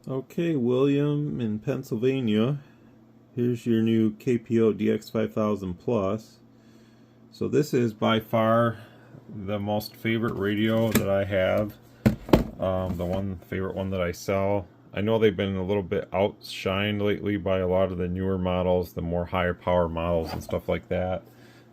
Okay, William in Pennsylvania. Here's your new KPO DX5000 Plus. So this is by far the most favorite radio that I have. The one favorite one that I sell. I know they've been a little bit outshined lately by a lot of the newer models, the more higher power models and stuff like that.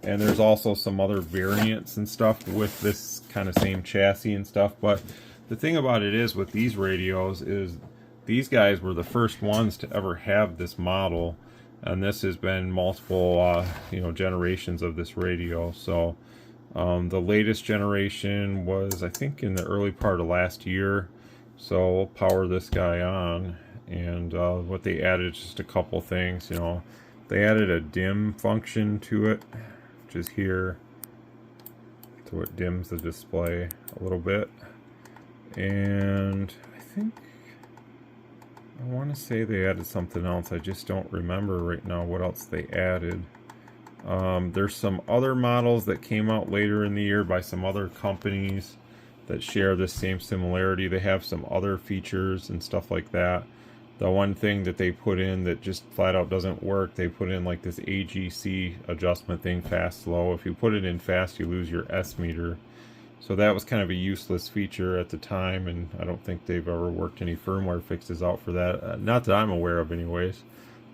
And there's also some other variants and stuff with this kind of same chassis and stuff. But the thing about it is with these radios is these guys were the first ones to ever have this model, and this has been multiple generations of this radio. So the latest generation was, I think, in the early part of last year. So we'll power this guy on, and what they added is just a couple things. They added a dim function to it, which is here, so it dims the display a little bit. And I want to say they added something else. I just don't remember right now what else they added. There's some other models that came out later in the year by some other companies that share this same similarity. They have some other features and stuff like that. The one thing that they put in that just flat out doesn't work, they put in like this AGC adjustment thing, fast slow. If you put it in fast, you lose your S meter. So that was kind of a useless feature at the time, and I don't think they've ever worked any firmware fixes out for that. Not that I'm aware of anyways.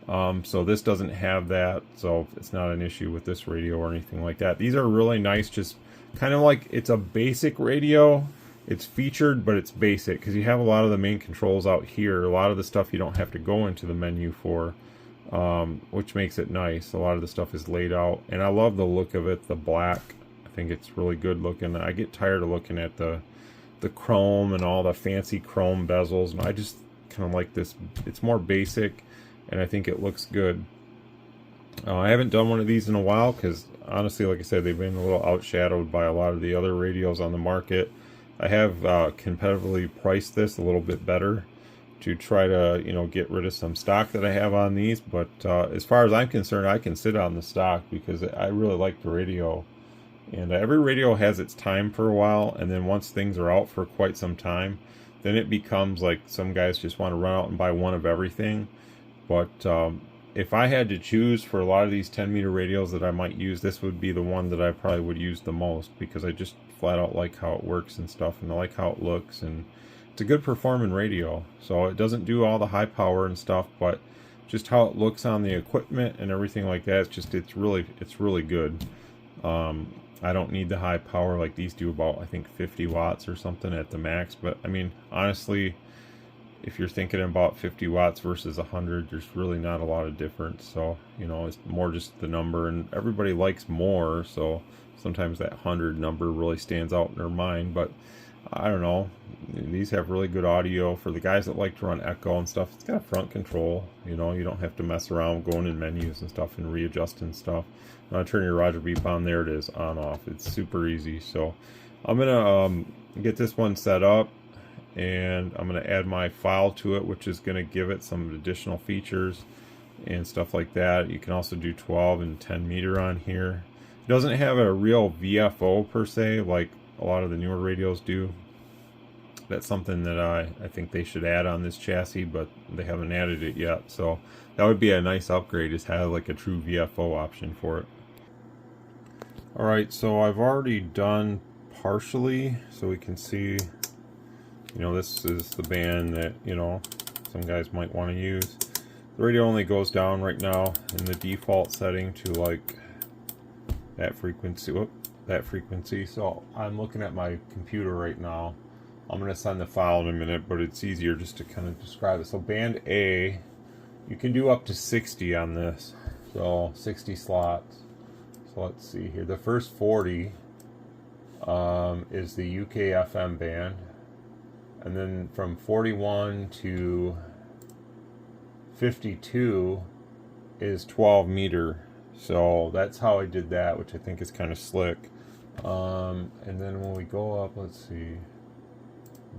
So this doesn't have that, so it's not an issue with this radio or anything like that. These are really nice, just kind of like it's a basic radio. It's featured, but it's basic because you have a lot of the main controls out here. A lot of the stuff you don't have to go into the menu for, which makes it nice. A lot of the stuff is laid out, and I love the look of it, the black. I think it's really good looking. I get tired of looking at the chrome and all the fancy chrome bezels, and I just kind of like this. It's more basic, and I think it looks good. I haven't done one of these in a while because honestly, like I said, they've been a little outshadowed by a lot of the other radios on the market. I have competitively priced this a little bit better to try to get rid of some stock that I have on these, but as far as I'm concerned, I can sit on the stock because I really like the radio. And every radio has its time for a while, and then once things are out for quite some time, then it becomes like some guys just want to run out and buy one of everything. But if I had to choose for a lot of these 10-meter radios that I might use, this would be the one that I probably would use the most, because I just flat out like how it works and stuff, and I like how it looks, and it's a good performing radio. So it doesn't do all the high power and stuff, but just how it looks on the equipment and everything like that, it's really good. I don't need the high power like these do, about I think 50 watts or something at the max. But I mean, honestly, if you're thinking about 50 watts versus 100, there's really not a lot of difference. So it's more just the number, and everybody likes more, so sometimes that 100 number really stands out in their mind. But I don't know, these have really good audio for the guys that like to run echo and stuff. It's got a front control, you don't have to mess around going in menus and stuff and readjusting stuff. Turn your Roger beep on, there it is, on off. It's super easy. So I'm gonna get this one set up, and I'm gonna add my file to it, which is gonna give it some additional features and stuff like that. You can also do 12 and 10 meter on here. It doesn't have a real VFO per se like a lot of the newer radios do. That's something that I think they should add on this chassis, but they haven't added it yet. So that would be a nice upgrade, is have like a true VFO option for it. Alright, so I've already done partially, so we can see, this is the band that, some guys might want to use. The radio only goes down right now in the default setting to like that frequency. So I'm looking at my computer right now. I'm going to send the file in a minute, but it's easier just to kind of describe it. So band A, you can do up to 60 on this, so 60 slots. So let's see here. The first 40 is the UK FM band, and then from 41 to 52 is 12 meter. So that's how I did that, which I think is kind of slick. And then when we go up, let's see,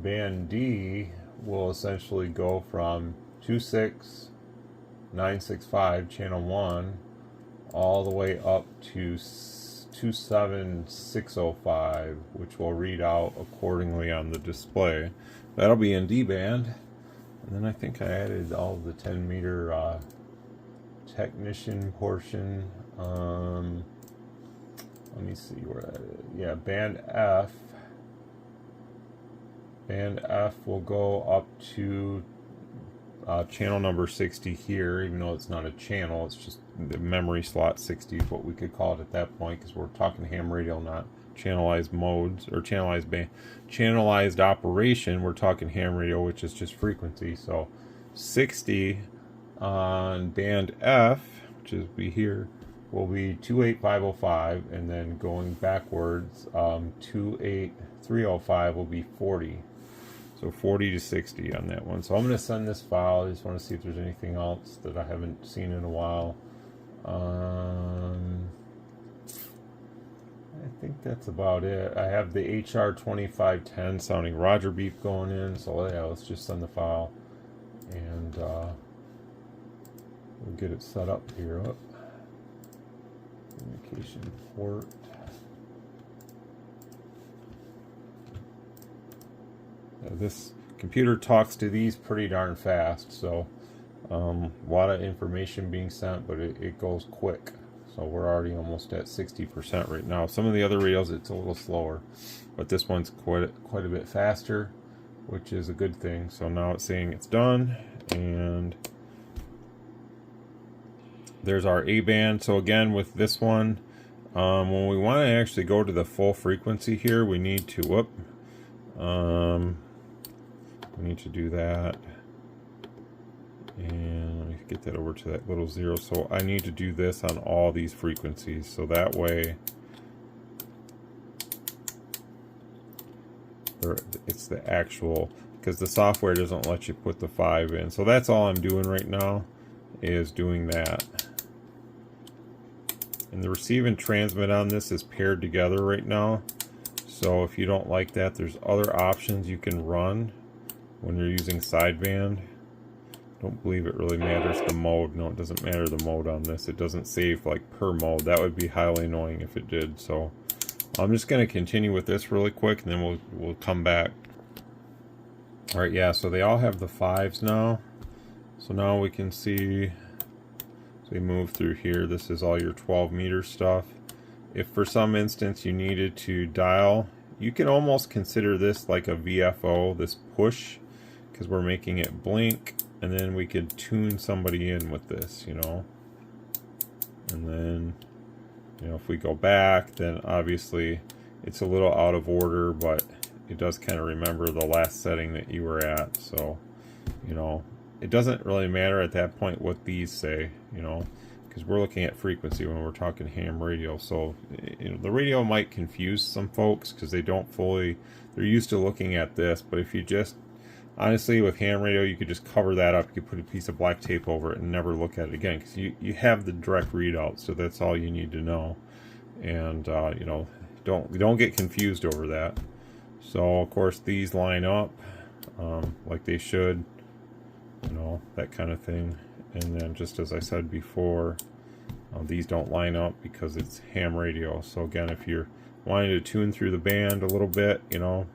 band D will essentially go from 26965 channel 1 all the way up to 27605, which will read out accordingly on the display. That'll be in D band. And then I think I added all the 10 meter technician portion. Let me see where that is. Yeah, band F. Band F will go up to channel number 60 here, even though it's not a channel, it's just the memory slot 60 is what we could call it at that point, because we're talking ham radio, not channelized modes or channelized operation. We're talking ham radio, which is just frequency. So 60 on band F, which is be here, will be 28505, and then going backwards, 28305 will be 40. So 40 to 60 on that one. So I'm going to send this file. I just want to see if there's anything else that I haven't seen in a while. I think that's about it. I have the HR 2510 sounding Roger beep going in. So yeah, let's just send the file. And we'll get it set up here. Oh. Communication port. This computer talks to these pretty darn fast, so a lot of information being sent, but it goes quick. So we're already almost at 60% right now. Some of the other radios it's a little slower, but this one's quite a bit faster, which is a good thing. So now it's saying it's done, and there's our A band. So again, with this one, when we want to actually go to the full frequency here, we need to we need to do that, and let me get that over to that little 0. So I need to do this on all these frequencies, so that way it's the actual, because the software doesn't let you put the 5 in. So that's all I'm doing right now, is doing that. And the receive and transmit on this is paired together right now. So if you don't like that, there's other options you can run when you're using sideband. Don't believe it really matters the mode. No, it doesn't matter the mode on this. It doesn't save like per mode. That would be highly annoying if it did. So I'm just going to continue with this really quick, and then we'll come back. All right, yeah. So they all have the 5s now. So now we can see. So we move through here. This is all your 12 meter stuff. If for some instance you needed to dial, you can almost consider this like a VFO, this push, because we're making it blink, and then we could tune somebody in with this, you know. And then, you know, if we go back, then obviously it's a little out of order, but it does kind of remember the last setting that you were at. So, you know, it doesn't really matter at that point what these say, you know, because we're looking at frequency when we're talking ham radio. So, you know, the radio might confuse some folks because they're used to looking at this. But if you just, honestly, with ham radio, you could just cover that up. You could put a piece of black tape over it and never look at it again, because you have the direct readout. So that's all you need to know. And, you know, don't get confused over that. So, of course, these line up like they should, you know, that kind of thing. And then, just as I said before, these don't line up because it's ham radio. So again, if you're wanting to tune through the band a little bit, you know,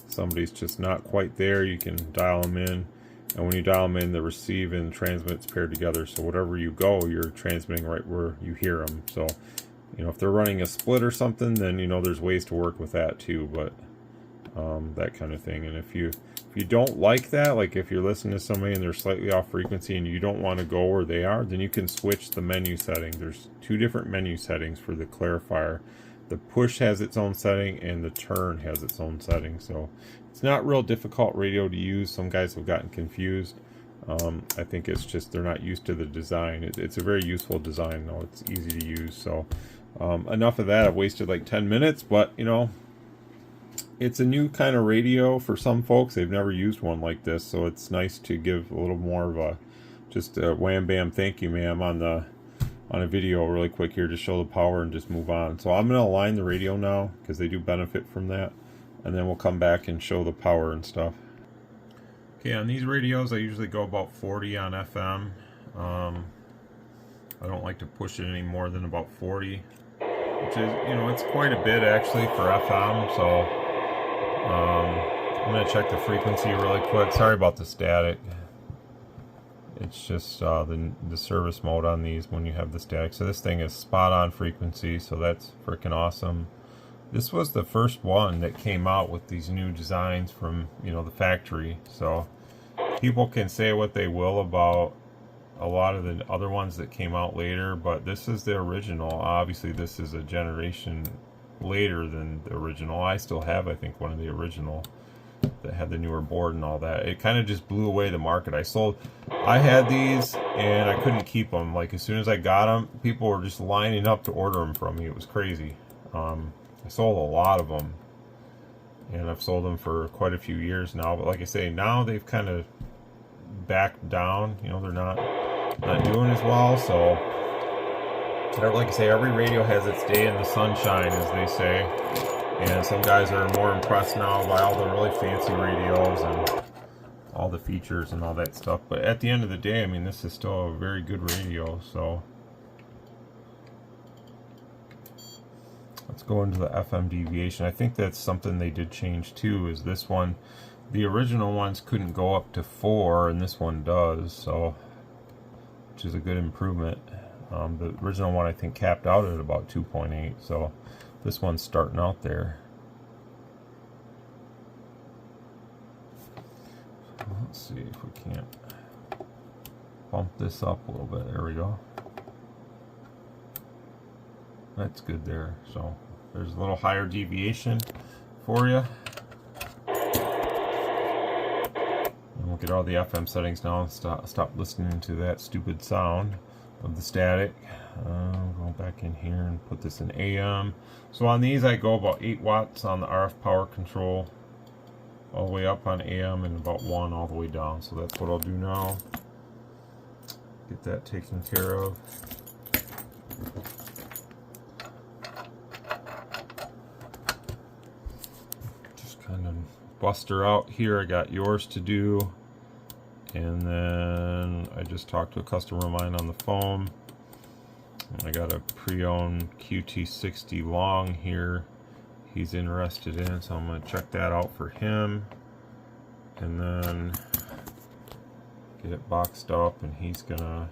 somebody's just not quite there, you can dial them in. And when you dial them in, the receive and transmit's paired together. So whatever you go, you're transmitting right where you hear them. So, you know, if they're running a split or something, then, you know, there's ways to work with that too. But that kind of thing. And if you don't like that, like if you're listening to somebody and they're slightly off frequency and you don't want to go where they are, then you can switch the menu setting. There's 2 different menu settings for the clarifier. The push has its own setting and the turn has its own setting. So it's not real difficult radio to use. Some guys have gotten confused. I think it's just they're not used to the design. It's a very useful design though. It's easy to use. So enough of that. I've wasted like 10 minutes, but you know, it's a new kind of radio for some folks. They've never used one like this, so it's nice to give a little more of a just a wham bam thank you ma'am on a video really quick here to show the power and just move on. So I'm going to align the radio now because they do benefit from that, and then we'll come back and show the power and stuff. Okay, on these radios I usually go about 40 on FM. I don't like to push it any more than about 40, which is, you know, it's quite a bit actually for FM. So I'm going to check the frequency really quick. Sorry about the static. It's just the service mode on these when you have the static. So this thing is spot on frequency, so that's freaking awesome. This was the first one that came out with these new designs from, you know, the factory. So people can say what they will about a lot of the other ones that came out later, but this is the original. Obviously this is a generation later than the original. I still have, I think, one of the original that had the newer board and all that. It kind of just blew away the market. I had these and I couldn't keep them. Like, as soon as I got them, people were just lining up to order them from me. It was crazy. I sold a lot of them, and I've sold them for quite a few years now. But like I say, now they've kind of backed down. You know, they're not doing as well. So, like I say, every radio has its day in the sunshine, as they say. And some guys are more impressed now by all the really fancy radios and all the features and all that stuff. But at the end of the day, I mean, this is still a very good radio. So let's go into the FM deviation. I think that's something they did change too, is this one. The original ones couldn't go up to 4, and this one does, so, which is a good improvement. The original one, I think, capped out at about 2.8, so this one's starting out there. So let's see if we can't bump this up a little bit. There we go. That's good there. So there's a little higher deviation for you. And we'll get all the FM settings now and stop listening to that stupid sound of the static. Go back in here and put this in AM. So on these I go about 8 watts on the RF power control all the way up on AM, and about 1 all the way down. So that's what I'll do now. Get that taken care of. Just kind of bust her out here. I got yours to do. And then I just talked to a customer of mine on the phone. I got a pre-owned QT60 long here he's interested in, so I'm going to check that out for him. And then get it boxed up, and he's going to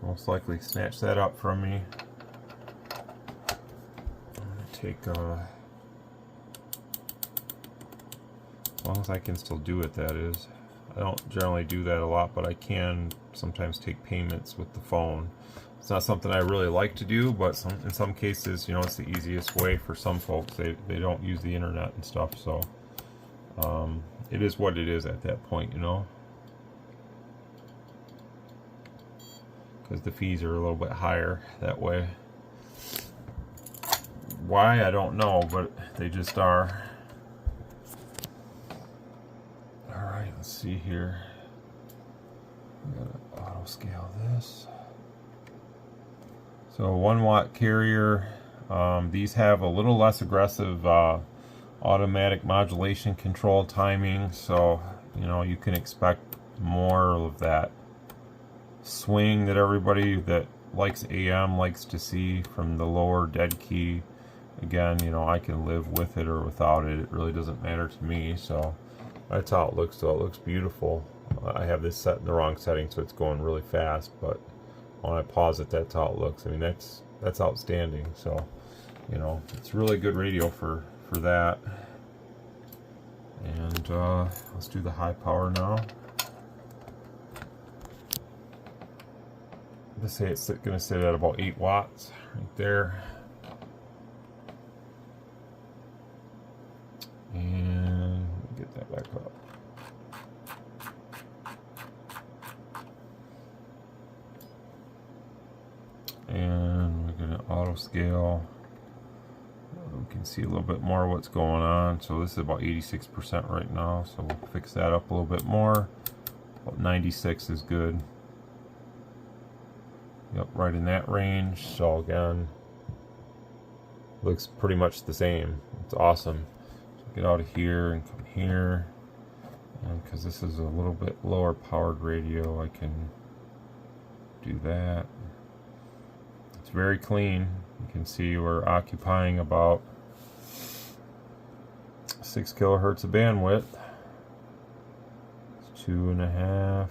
most likely snatch that up from me. I'm going to take as long as I can still do it, that is. I don't generally do that a lot, but I can sometimes take payments with the phone. It's not something I really like to do, but in some cases, you know, it's the easiest way for some folks. They don't use the internet and stuff, so it is what it is at that point, you know. Because the fees are a little bit higher that way. Why, I don't know, but they just are. Alright, let's see here. I'm going to auto scale this. So 1 watt carrier. These have a little less aggressive automatic modulation control timing, so you know, you can expect more of that swing that everybody that likes AM likes to see from the lower dead key. Again, you know, I can live with it or without it. It really doesn't matter to me. So that's how it looks, though. It looks beautiful. I have this set in the wrong setting, so it's going really fast, but when I pause it, that's how it looks. I mean, that's outstanding. So, you know, it's really good radio for that. And let's do the high power now. Let's say it's going to sit at about 8 watts right there. And get that back up. And we're going to auto scale. We can see a little bit more what's going on. So this is about 86% right now, so we'll fix that up a little bit more. About 96 is good. Yep, right in that range. So again, looks pretty much the same. It's awesome. So get out of here and come here, and because this is a little bit lower powered radio, I can do that. It's very clean. You can see we're occupying about 6 kilohertz of bandwidth. It's 2.5,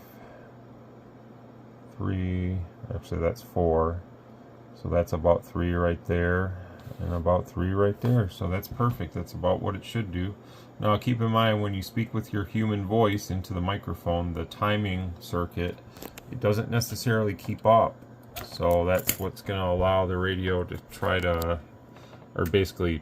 3, actually that's 4. So that's about 3 right there, and about 3 right there. So that's perfect. That's about what it should do. Now keep in mind, when you speak with your human voice into the microphone, the timing circuit, it doesn't necessarily keep up. So that's what's going to allow the radio to try to, or basically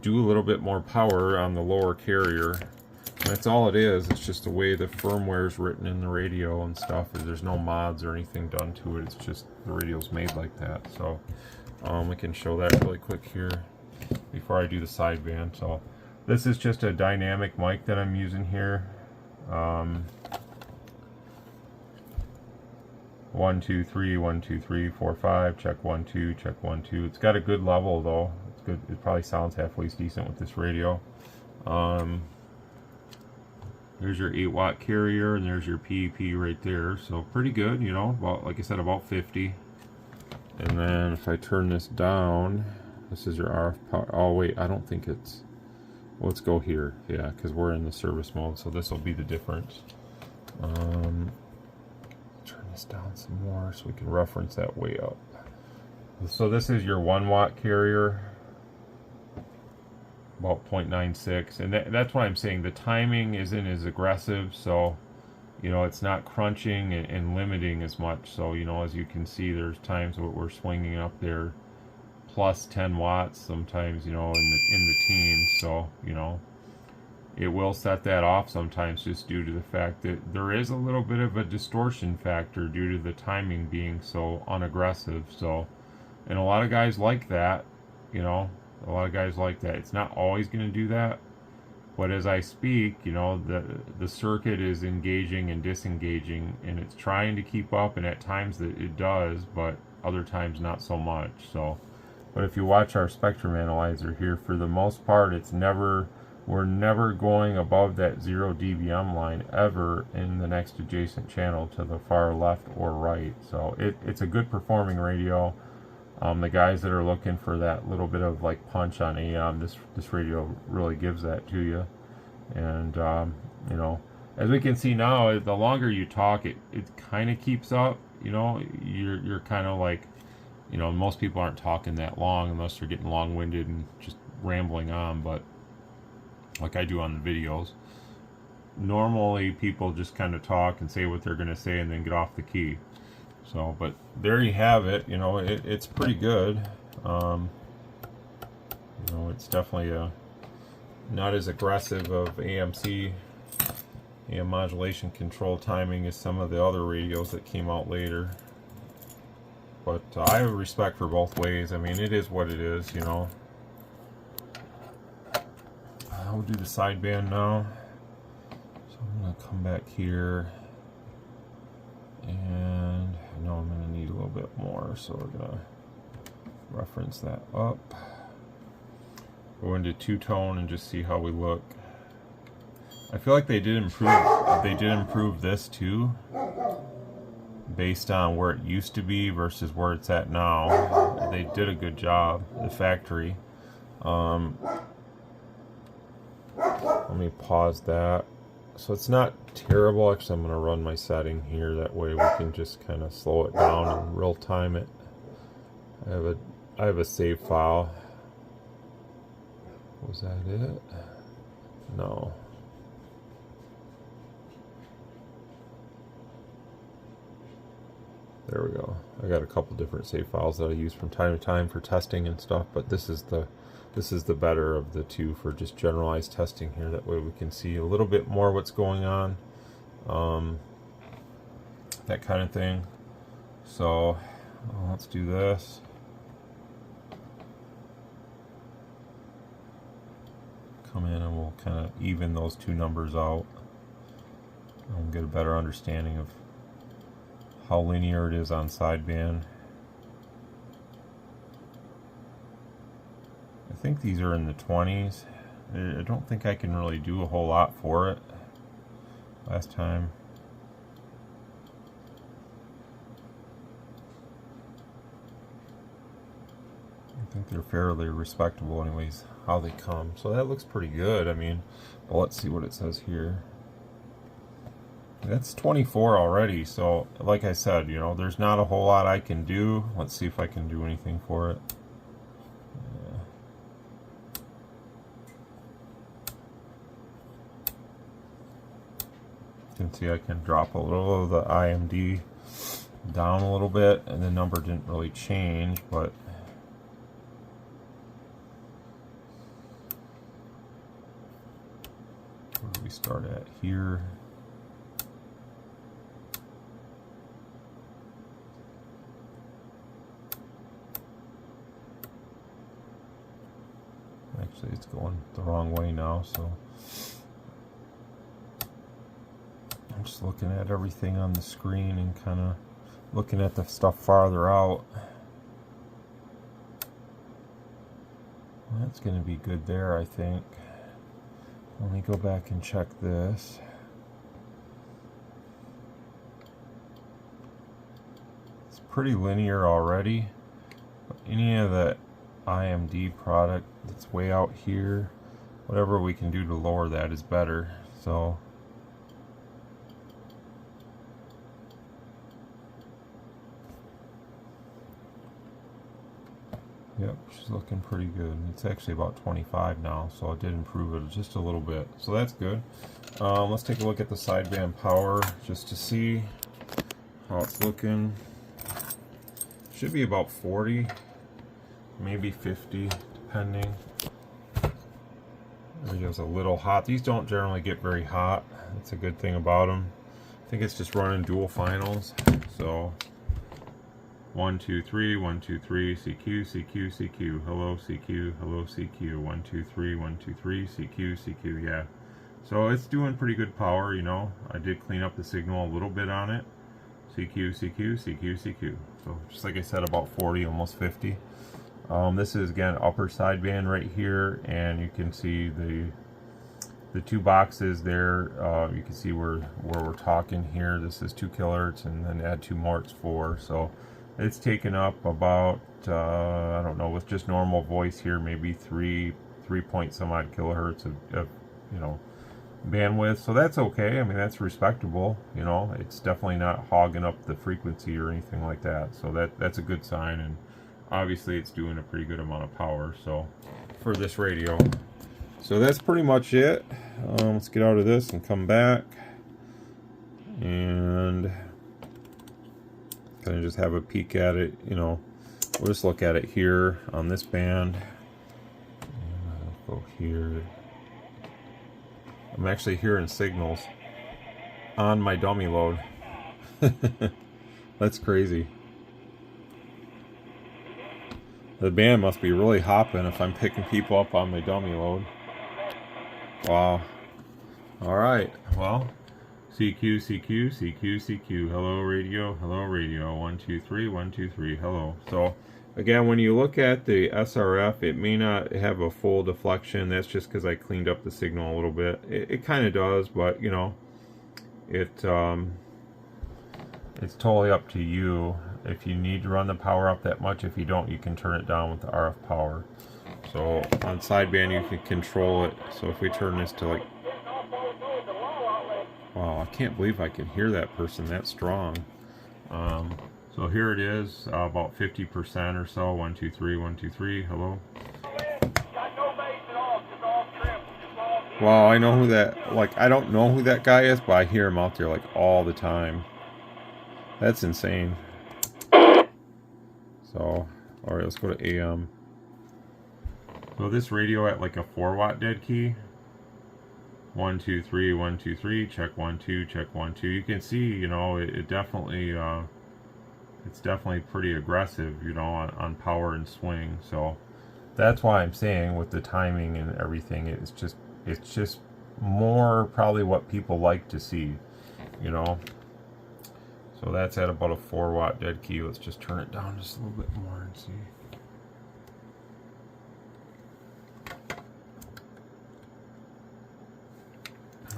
do a little bit more power on the lower carrier. And that's all it is. It's just the way the firmware is written in the radio and stuff. There's no mods or anything done to it. It's just the radio's made like that. So we can show that really quick here before I do the sideband. So this is just a dynamic mic that I'm using here. 1 2 3 1 2 3 4 5. Check 1 2. Check 1 2. It's got a good level though. It's good. It probably sounds halfway decent with this radio. There's your 8-watt carrier, and there's your PEP right there. So pretty good, you know. About, like I said, about 50. And then if I turn this down, this is your RF power. Oh wait, I don't think it's. Well, let's go here. Yeah, because we're in the service mode, so this will be the difference. Turn this down some more so we can reference that way up. So this is your 1-watt carrier, about 0.96, and that's why I'm saying the timing isn't as aggressive, so you know it's not crunching and limiting as much. So you know, as you can see, there's times where we're swinging up there plus 10 watts, sometimes, you know, in the teens. So you know, it will set that off sometimes just due to the fact that there is a little bit of a distortion factor due to the timing being so unaggressive. So, and a lot of guys like that, you know, a lot of guys like that. It's not always going to do that, but as I speak, you know, the circuit is engaging and disengaging, and it's trying to keep up, and at times that it does, but other times not so much. So, but if you watch our spectrum analyzer here, for the most part, we're never going above that 0 dBm line ever in the next adjacent channel to the far left or right. So it's a good performing radio. The guys that are looking for that little bit of like punch on AM, this radio really gives that to you. And you know, as we can see now, the longer you talk, it kind of keeps up. You know, you're kind of like, you know, most people aren't talking that long unless they're getting long-winded and just rambling on, but like I do on the videos. Normally people just kind of talk and say what they're going to say and then get off the key. So, but there you have it. You know, it's pretty good. You know, it's definitely not as aggressive of AM modulation control timing as some of the other radios that came out later. But I have respect for both ways. I mean, it is what it is, you know. I'll do the sideband now. So I'm going to come back here. And I know I'm going to need a little bit more, so we're going to reference that up. Go into two-tone and just see how we look. I feel like they did improve this too, based on where it used to be versus where it's at now. They did a good job, the factory. Let me pause that. So it's not terrible. Actually, I'm going to run my setting here. That way we can just kind of slow it down and real time it. I have a save file. Was that it? No. There we go. I got a couple different save files that I use from time to time for testing and stuff, but this is the better of the two for just generalized testing here. That way we can see a little bit more what's going on, that kind of thing. So let's do this. Come in and we'll kind of even those two numbers out and get a better understanding of how linear it is on sideband. I think these are in the 20s. I don't think I can really do a whole lot for it. Last time. I think they're fairly respectable anyways, how they come. So that looks pretty good. I mean, well, let's see what it says here. That's 24 already, so like I said, you know, there's not a whole lot I can do. Let's see if I can do anything for it. Yeah. You can see I can drop a little of the IMD down a little bit, and the number didn't really change, but where do we start at here? Actually, it's going the wrong way now, so I'm just looking at everything on the screen and kind of looking at the stuff farther out. Well, that's going to be good there, I think. Let me go back and check this. It's pretty linear already. But any of the IMD product that's way out here, whatever we can do to lower that is better. So yep, she's looking pretty good. It's actually about 25 now, so I did improve it just a little bit, so that's good. Let's take a look at the sideband power just to see how it's looking. Should be about 40, maybe 50, depending. Radio's a little hot. These don't generally get very hot. That's a good thing about them. I think it's just running dual finals. So 1 2 3 1 2 3 CQ CQ CQ hello CQ hello CQ 1 2 3 1 2 3 CQ CQ. Yeah, so it's doing pretty good power. You know, I did clean up the signal a little bit on it. CQ CQ CQ CQ. So just like I said, about 40, almost 50. This is again upper sideband right here, and you can see the two boxes there. You can see where we're talking here. This is 2 kilohertz, and then add 2 more, it's 4. So it's taken up about I don't know, with just normal voice here, maybe 3 point some odd kilohertz of you know, bandwidth. So that's okay. I mean, that's respectable. You know, it's definitely not hogging up the frequency or anything like that. So that's a good sign, and obviously it's doing a pretty good amount of power so for this radio. So that's pretty much it. Let's get out of this and come back and kind of just have a peek at it. You know, we'll just look at it here on this band. I'll go here. I'm actually hearing signals on my dummy load. That's crazy. The band must be really hopping if I'm picking people up on my dummy load. Wow. Alright, well, CQ, CQ, CQ, CQ, hello radio, 1 2 3 1 2 3, hello. So again, when you look at the SRF, it may not have a full deflection. That's just because I cleaned up the signal a little bit. It kind of does, but you know, it's totally up to you. If you need to run the power up that much, if you don't, you can turn it down with the RF power. So on sideband you can control it. So if we turn this to like, wow, I can't believe I can hear that person that strong. So here it is, about 50% or so. 1 2 3 1 2 3, hello. Wow, I know who that, like, I don't know who that guy is, but I hear him out there like all the time. That's insane. So, alright, let's go to AM. So this radio at like a 4-watt dead key. 1 2 3 1 2 3, check 1 2, check 1 2. You can see, you know, it definitely it's definitely pretty aggressive, you know, on power and swing. So that's why I'm saying with the timing and everything, it's just more probably what people like to see, you know. So that's at about a 4-watt dead key. Let's just turn it down just a little bit more and see.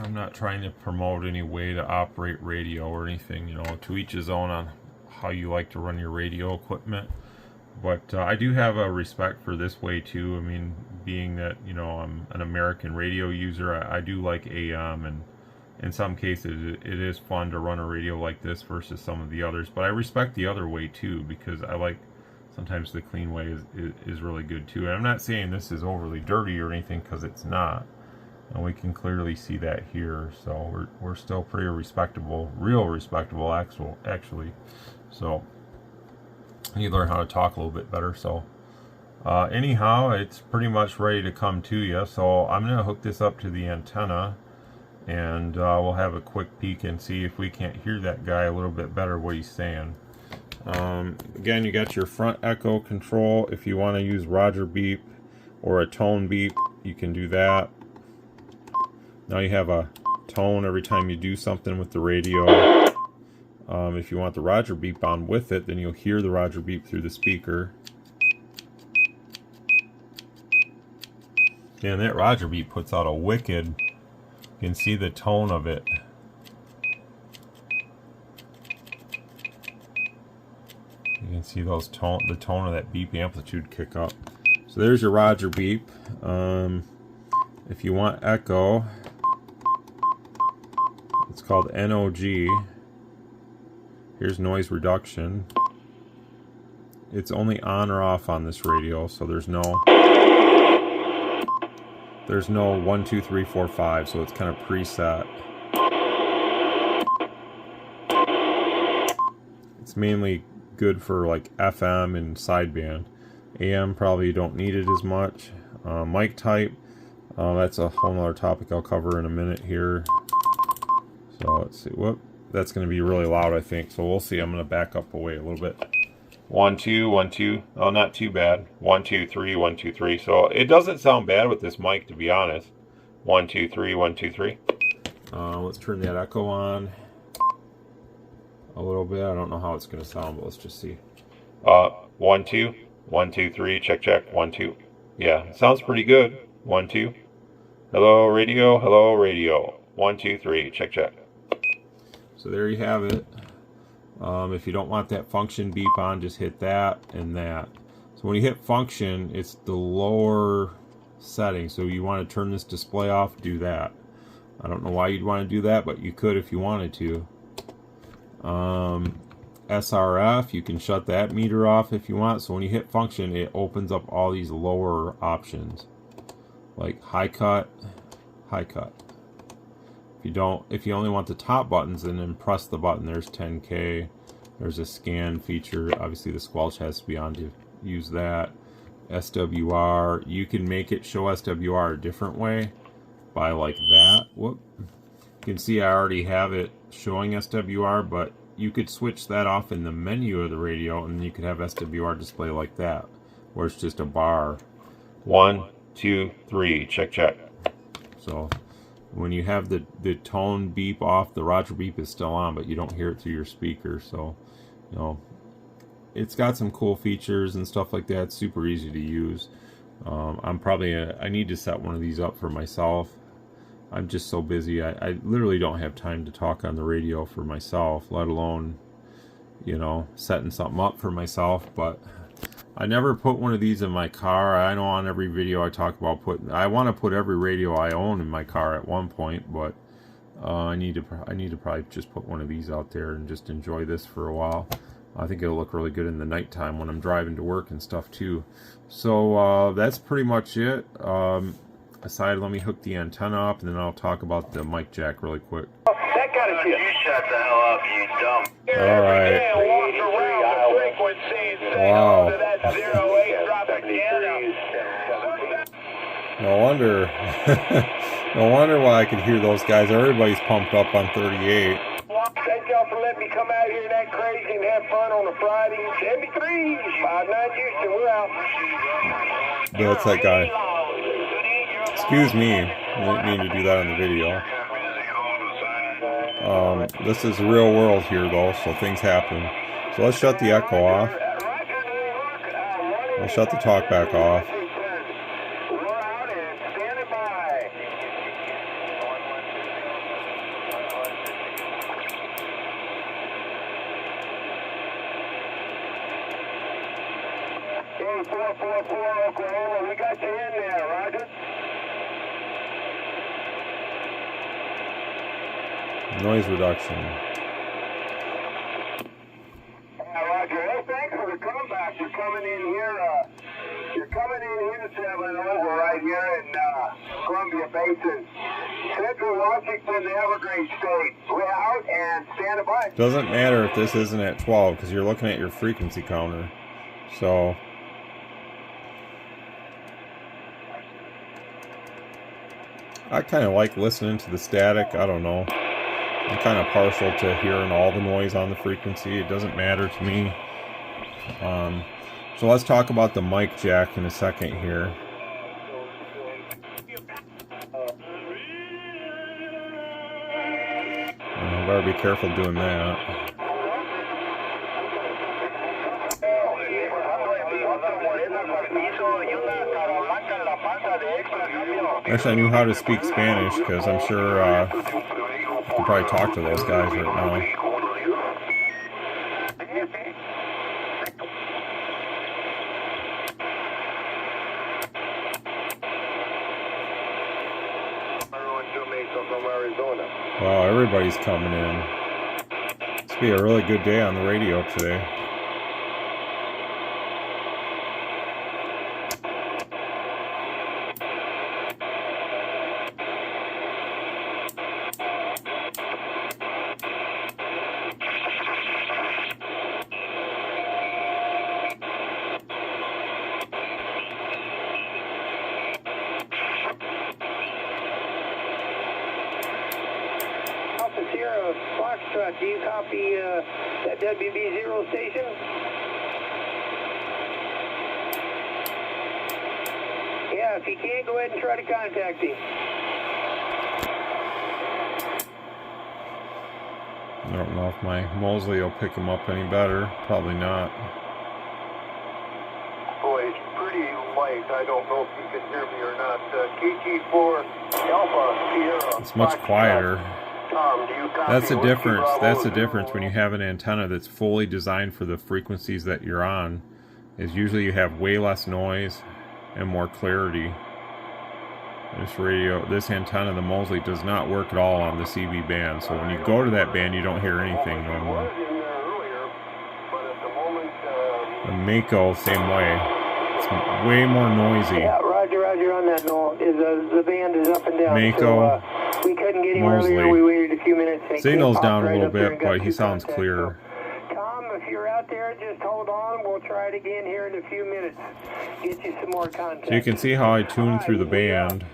I'm not trying to promote any way to operate radio or anything, you know, to each his own on how you like to run your radio equipment. But I do have a respect for this way too. I mean, being that, you know, I'm an American radio user, I do like AM, and in some cases it is fun to run a radio like this versus some of the others. But I respect the other way too, because I like sometimes the clean way is really good too. And I'm not saying this is overly dirty or anything, because it's not. And we can clearly see that here. So we're still pretty respectable, real respectable actually. So you learn how to talk a little bit better. So anyhow, it's pretty much ready to come to you. So I'm going to hook this up to the antenna, and we'll have a quick peek and see if we can't hear that guy a little bit better, what he's saying. Again, you got your front echo control. If you want to use Roger beep or a tone beep, you can do that. Now you have a tone every time you do something with the radio. If you want the Roger beep on with it, then you'll hear the Roger beep through the speaker. And that Roger beep puts out a wicked, you can see the tone of it. You can see those the tone of that beep amplitude kick up. So there's your Roger beep. If you want echo, it's called NOG. Here's noise reduction. It's only on or off on this radio, so there's no 1, 2, 3, 4, 5, so it's kind of preset. It's mainly good for like FM and sideband. AM probably you don't need it as much. Mic type, that's a whole nother topic I'll cover in a minute here. So let's see, whoop, that's going to be really loud, I think, so we'll see. I'm going to back up away a little bit. 1, 2, 1, 2. Oh, not too bad. 1, 2, 3, 1, 2, 3. So it doesn't sound bad with this mic, to be honest. 1, 2, 3, 1, 2, 3. Let's turn that echo on a little bit. I don't know how it's going to sound, but let's just see. 1, 2, 1, 2, 3. Check, check. 1, 2. Yeah, sounds pretty good. 1, 2. Hello, radio. Hello, radio. 1, 2, 3. Check, check. So there you have it. If you don't want that function beep on, just hit that and that. So when you hit function, it's the lower setting. So you want to turn this display off, do that. I don't know why you'd want to do that, but you could if you wanted to. SRF, you can shut that meter off if you want. So when you hit function, it opens up all these lower options, like high cut, high cut. If you only want the top buttons, then press the button. There's 10K. There's a scan feature. Obviously the squelch has to be on to use that. SWR, you can make it show SWR a different way by like that. Whoop. You can see I already have it showing SWR, but you could switch that off in the menu of the radio, and you could have SWR display like that, where it's just a bar. 1, 2, 3, check, check. So when you have the tone beep off, the Roger beep is still on, but you don't hear it through your speaker. So, you know, it's got some cool features and stuff like that. It's super easy to use. I need to set one of these up for myself. I'm just so busy. I literally don't have time to talk on the radio for myself, let alone, you know, setting something up for myself. But I never put one of these in my car. I know on every video I talk about I want to put every radio I own in my car at one point, but I need to probably just put one of these out there and just enjoy this for a while. I think it'll look really good in the nighttime when I'm driving to work and stuff too. So that's pretty much it. Let me hook the antenna up, and then I'll talk about the mic jack really quick. That got it. You shut the hell up, you dumb. All right. Wow. No wonder. No wonder why I could hear those guys. Everybody's pumped up on 38. Thank y'all for letting me come out here that crazy and have fun on a Friday. 73, 59 Houston, we're out. That's that guy. Excuse me. I didn't mean to do that on the video. This is real world here, though, so things happen. So let's shut the echo off. We'll shut the talkback off. 444 Oklahoma, we got you in there, roger. Noise reduction. Roger. Hey, thanks for the comeback. You're coming in here, to 7 over right here in Columbia Basin, Central Washington, the Evergreen State. We're out and stand by. Doesn't matter if this isn't at 12 because you're looking at your frequency counter. So I kind of like listening to the static. I don't know. I'm kind of partial to hearing all the noise on the frequency. It doesn't matter to me. So let's talk about the mic jack in a second here. Better be careful doing that. Actually, I knew how to speak Spanish because I'm sure I can probably talk to those guys right now. Wow, everybody's coming in. It's gonna be a really good day on the radio today. Do you copy that WB0 station? Yeah, if you can, go ahead and try to contact him. I don't know if my Mosley will pick him up any better. Probably not. Boy, it's pretty light. I don't know if you can hear me or not. KT4 Alpha Sierra. It's much quieter. That's the difference. Bravo. That's the difference when you have an antenna that's fully designed for the frequencies that you're on. Is usually you have way less noise and more clarity. This antenna, the Mosley, does not work at all on the CB band. So when you go to that band, you don't hear anything no more. The Mako, same way. It's way more noisy. Yeah, roger on that. No, the band is up and down. Mako. So, we couldn't get him Mosley. earlier. We waited a few minutes. Signal's down a little bit, but he sounds clear. So, Tom, if you're out there, just hold on. We'll try it again here in a few minutes. Get you some more contact. So you can see how I tune through the band.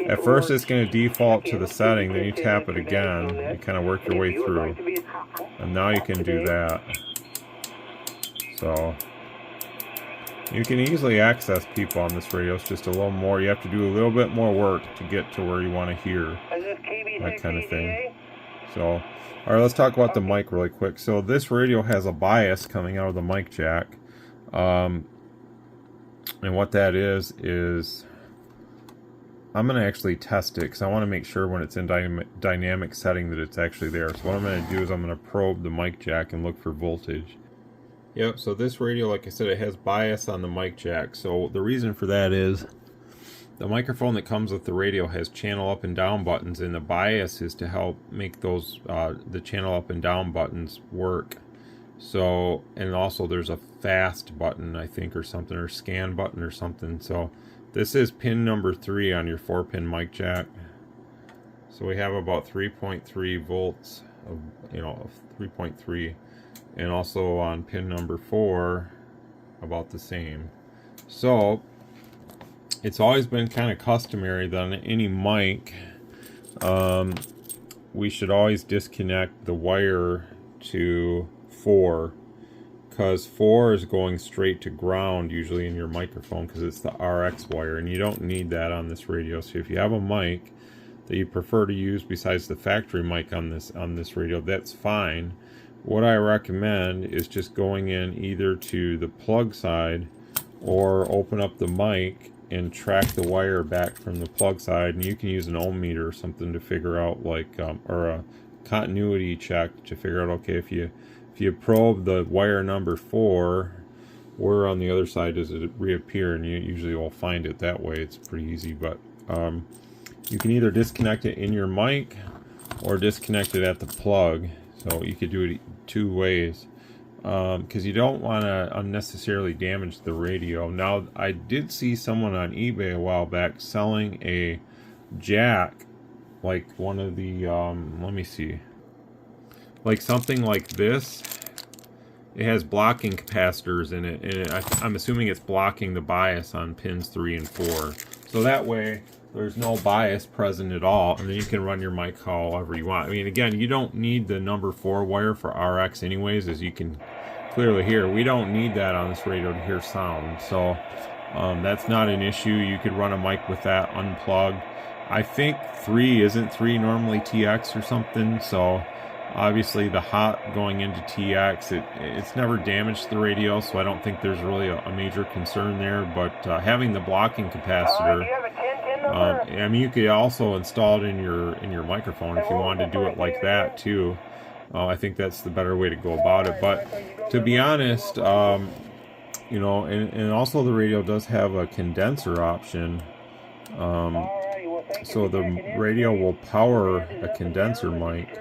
At first it's going to default to the setting, then you tap it again. You kind of work your way through. And now you can do that. So you can easily access people on this radio. It's just a little more. You have to do a little bit more work to get to where you want to hear. That kind of thing. So, alright, let's talk about the mic really quick. So this radio has a bias coming out of the mic jack. And what that is I'm going to actually test it because I want to make sure when it's in dynamic setting that it's actually there. So what I'm going to do is I'm going to probe the mic jack and look for voltage. Yep, so this radio, like I said, it has bias on the mic jack. So the reason for that is the microphone that comes with the radio has channel up and down buttons, and the bias is to help make those the channel up and down buttons work. So, and also there's a fast button, I think, or something, or scan button or something. So this is pin number 3 on your 4-pin mic jack. So we have about 3.3 volts of 3.3, and also on pin number 4 about the same. So it's always been kind of customary that on any mic we should always disconnect the wire to 4, because 4 is going straight to ground usually in your microphone because it's the RX wire, and you don't need that on this radio. So if you have a mic that you prefer to use besides the factory mic on this radio, that's fine. What I recommend is just going in either to the plug side or open up the mic and track the wire back from the plug side, and you can use an ohm meter or something to figure out, like or a continuity check to figure out, okay, if you probe the wire number 4 where on the other side does it reappear, and you usually will find it that way. It's pretty easy, but you can either disconnect it in your mic or disconnect it at the plug. So you could do it two ways, because you don't want to unnecessarily damage the radio. Now, I did see someone on eBay a while back selling a jack, like one of the let me see, like something like this. It has blocking capacitors in it, and I'm assuming it's blocking the bias on pins 3 and 4. So that way there's no bias present at all, and then you can run your mic however you want. I mean, again, you don't need the number 4 wire for RX anyways, as you can clearly hear. We don't need that on this radio to hear sound, so that's not an issue. You could run a mic with that unplugged. I think 3 isn't 3 normally TX or something, so obviously the hot going into TX, it's never damaged the radio, so I don't think there's really a major concern there. But having the blocking capacitor, I mean, you could also install it in your microphone if you wanted to do it like that too. I think that's the better way to go about it. But to be honest, you know, and also the radio does have a condenser option. So the radio will power a condenser mic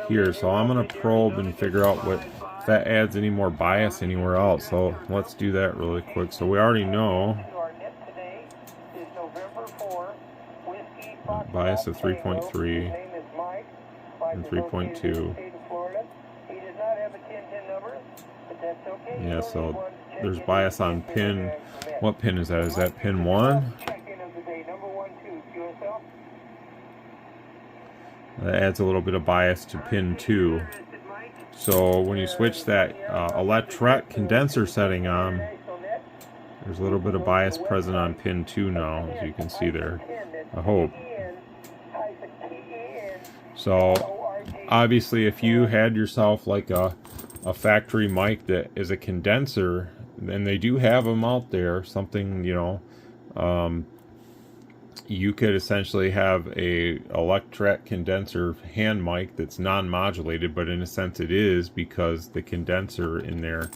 here. So I'm going to probe and figure out if that adds any more bias anywhere else. So let's do that really quick. So we already know bias of 3.3 and 3.2. Yeah, so there's bias on pin. What pin is that? Is that pin 1? That adds a little bit of bias to pin 2. So when you switch that electret condenser setting on, there's a little bit of bias present on pin 2 now, as you can see there. I hope. So obviously if you had yourself like a factory mic that is a condenser, and they do have them out there, something, you know, you could essentially have a electret condenser hand mic that's non-modulated, but in a sense it is, because the condenser in there,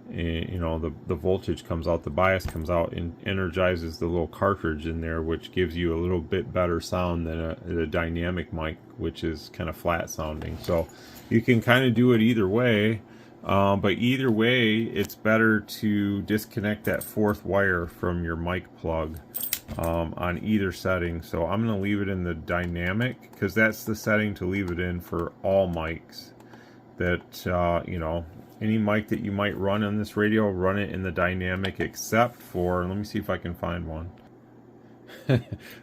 you know, the voltage comes out, the bias comes out and energizes the little cartridge in there, which gives you a little bit better sound than a dynamic mic, which is kind of flat sounding. So you can kind of do it either way, but either way it's better to disconnect that 4th wire from your mic plug on either setting. So I'm going to leave it in the dynamic, because that's the setting to leave it in for all mics. That you know, any mic that you might run on this radio, run it in the dynamic, except for, let me see if I can find one.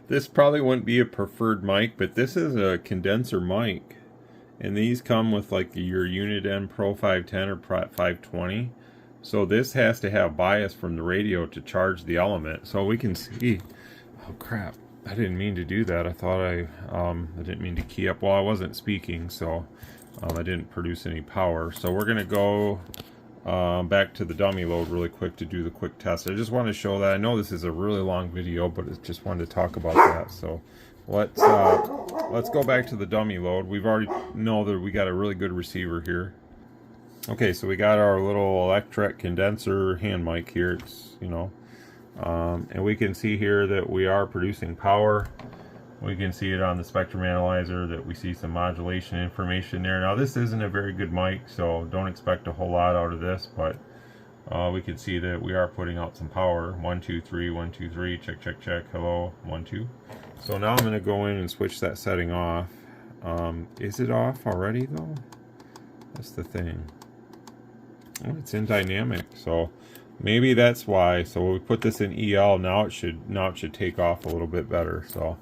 This probably wouldn't be a preferred mic, but this is a condenser mic, and these come with like your Unit N Pro 510 or Pro 520. So this has to have bias from the radio to charge the element. So we can see, oh crap, I didn't mean to do that. I thought I didn't mean to key up while I wasn't speaking, so I didn't produce any power. So we're gonna go back to the dummy load really quick to do the quick test. I just want to show that. I know this is a really long video, but I just wanted to talk about that. So let's go back to the dummy load. We've already know that we got a really good receiver here. Okay, so we got our little electret condenser hand mic here. It's, you know, and we can see here that we are producing power. We can see it on the spectrum analyzer that we see some modulation information there. Now this isn't a very good mic, so don't expect a whole lot out of this, but we can see that we are putting out some power. 1 2 3 1 2 3, check check check, hello, 1 2. So now I'm going to go in and switch that setting off. Is it off already though? That's the thing. Oh, it's in dynamic, so maybe that's why. So when we put this in EL, now it should take off a little bit better. So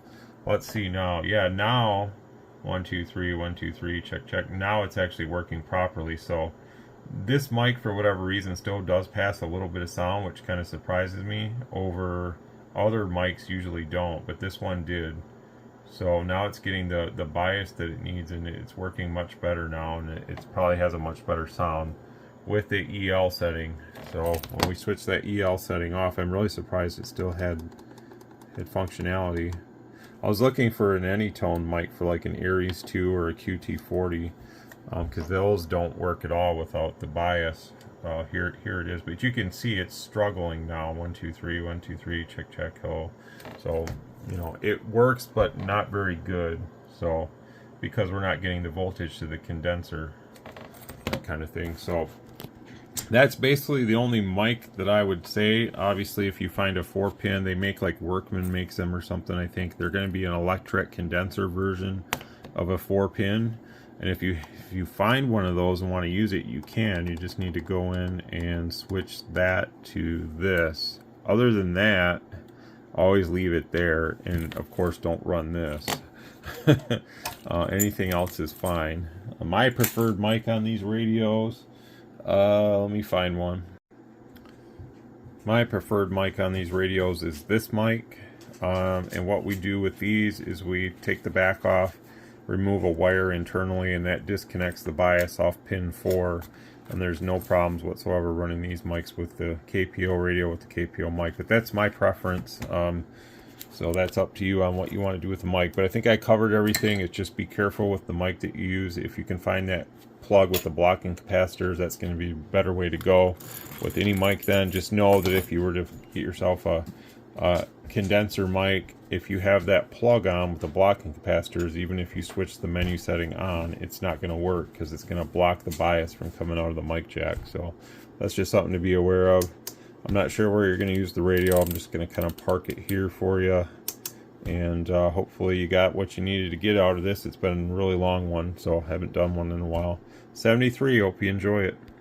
let's see now. Yeah, now 1 2 3 1 2 3, check check. Now it's actually working properly. So this mic, for whatever reason, still does pass a little bit of sound, which kind of surprises me. Over other mics usually don't, but this one did. So now it's getting the bias that it needs, and it's working much better now, and it probably has a much better sound with the EL setting. So when we switch that EL setting off, I'm really surprised it still had functionality. I was looking for an Anytone mic for like an Aries 2 or a QT40, because those don't work at all without the bias. here it is, but you can see it's struggling now. 1 2 3 1 2 3 check check ho. So you know it works, but not very good. So because we're not getting the voltage to the condenser, that kind of thing. So that's basically the only mic that I would say. Obviously, if you find a 4-pin, they make like Workman makes them or something. I think they're going to be an electric condenser version of a 4-pin. And if you find one of those and want to use it, you can. You just need to go in and switch that to this. Other than that, always leave it there. And of course, don't run this. Anything else is fine. My preferred mic on these radios. Let me find one. My preferred mic on these radios is this mic. And what we do with these is we take the back off, remove a wire internally, and that disconnects the bias off pin 4. And there's no problems whatsoever running these mics with the KPO radio with the KPO mic. But that's my preference. So that's up to you on what you want to do with the mic. But I think I covered everything. It's just be careful with the mic that you use. If you can find that plug with the blocking capacitors, that's going to be a better way to go with any mic. Then just know that if you were to get yourself a condenser mic, if you have that plug on with the blocking capacitors, even if you switch the menu setting on, it's not going to work because it's going to block the bias from coming out of the mic jack. So that's just something to be aware of. I'm not sure where you're going to use the radio. I'm just going to kind of park it here for you. And hopefully you got what you needed to get out of this. It's been a really long one, so I haven't done one in a while. 73, hope you enjoy it.